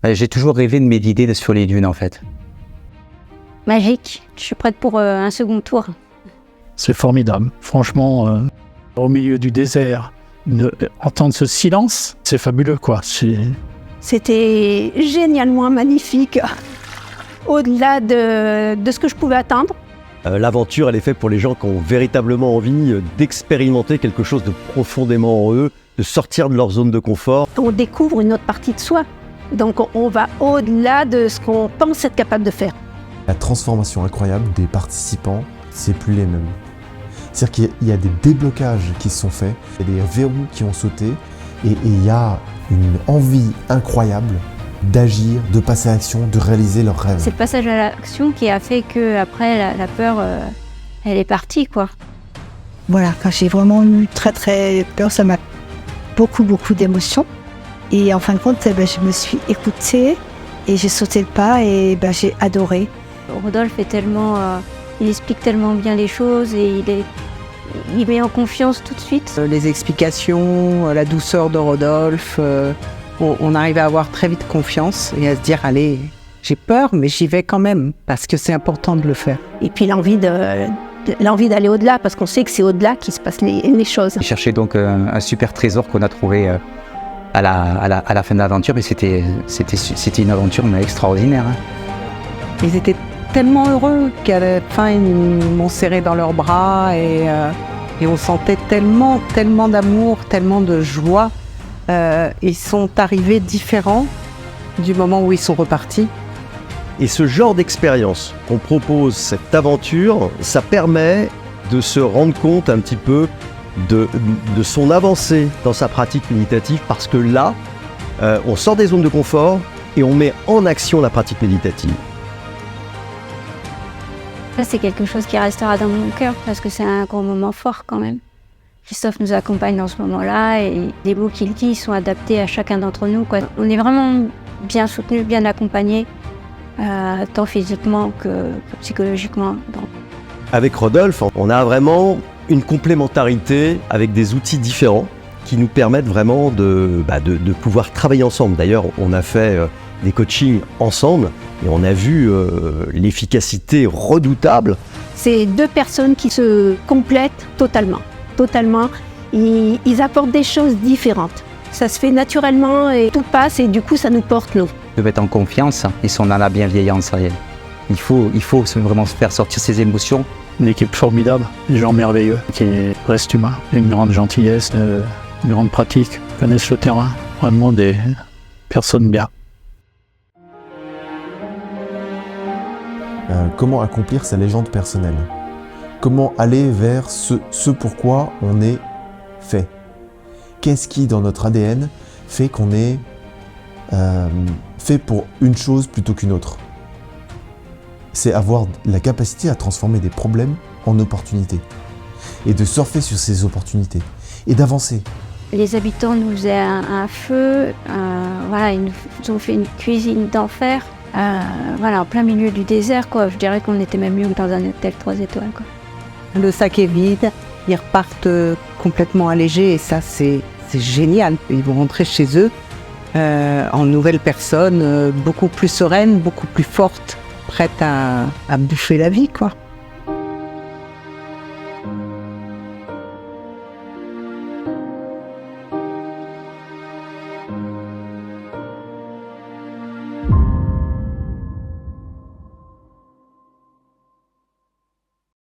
J'ai toujours rêvé de méditer sur les dunes en fait. Magique, je suis prête pour un second tour. C'est formidable. Franchement, au milieu du désert, entendre ce silence, c'est fabuleux, quoi. C'était génialement magnifique, au-delà de ce que je pouvais attendre. L'aventure, elle est faite pour les gens qui ont véritablement envie d'expérimenter quelque chose de profondément en eux, de sortir de leur zone de confort. On découvre une autre partie de soi. Donc on va au-delà de ce qu'on pense être capable de faire. La transformation incroyable des participants, c'est plus les mêmes. C'est-à-dire qu'il y a des déblocages qui se sont faits, il y a des verrous qui ont sauté, et il y a une envie incroyable d'agir, de passer à l'action, de réaliser leurs rêves. C'est le passage à l'action qui a fait que après la peur, elle est partie, quoi. Voilà, quand j'ai vraiment eu très très peur, ça m'a beaucoup d'émotions. Et en fin de compte, je me suis écoutée et j'ai sauté le pas et j'ai adoré. Rodolphe est tellement, il explique tellement bien les choses et il met en confiance tout de suite. Les explications, la douceur de Rodolphe, on arrive à avoir très vite confiance et à se dire allez, j'ai peur mais j'y vais quand même parce que c'est important de le faire. Et puis l'envie d'aller au-delà, parce qu'on sait que c'est au-delà qu'il se passe les choses. J'ai cherché donc un super trésor qu'on a trouvé à la fin de l'aventure, mais c'était une aventure mais extraordinaire. Ils étaient tellement heureux qu'à la fin ils m'ont serré dans leurs bras et on sentait tellement d'amour, tellement de joie. Ils sont arrivés différents du moment où ils sont repartis. Et ce genre d'expérience qu'on propose, cette aventure, ça permet de se rendre compte un petit peu de son avancée dans sa pratique méditative, parce que là, on sort des zones de confort et on met en action la pratique méditative. Ça, c'est quelque chose qui restera dans mon cœur parce que c'est un grand moment fort quand même. Christophe nous accompagne dans ce moment-là et les mots qu'il dit sont adaptés à chacun d'entre nous, quoi. On est vraiment bien soutenus, bien accompagnés, tant physiquement que psychologiquement. Avec Rodolphe, on a vraiment une complémentarité avec des outils différents qui nous permettent vraiment de pouvoir travailler ensemble. D'ailleurs, on a fait des coachings ensemble et on a vu l'efficacité redoutable. C'est deux personnes qui se complètent totalement. Ils apportent des choses différentes. Ça se fait naturellement et tout passe et du coup ça nous porte nous. Ils peuvent être en confiance et sont dans la bienveillance réelle. Il faut vraiment se faire sortir ses émotions. Une équipe formidable, des gens merveilleux qui restent humains, une grande gentillesse, une grande pratique, connaissent le terrain, vraiment des personnes bien. Comment accomplir sa légende personnelle? Comment aller vers ce pourquoi on est fait? Qu'est-ce qui, dans notre ADN, fait qu'on est fait pour une chose plutôt qu'une autre? C'est avoir la capacité à transformer des problèmes en opportunités et de surfer sur ces opportunités et d'avancer. Les habitants nous faisaient un feu, ils nous ont fait une cuisine d'enfer, en plein milieu du désert, quoi. Je dirais qu'on était même mieux que dans un hôtel 3 étoiles, quoi. Le sac est vide, ils repartent complètement allégés et ça c'est génial. Ils vont rentrer chez eux en nouvelles personnes, beaucoup plus sereines, beaucoup plus fortes, prêtes à bouffer la vie, quoi.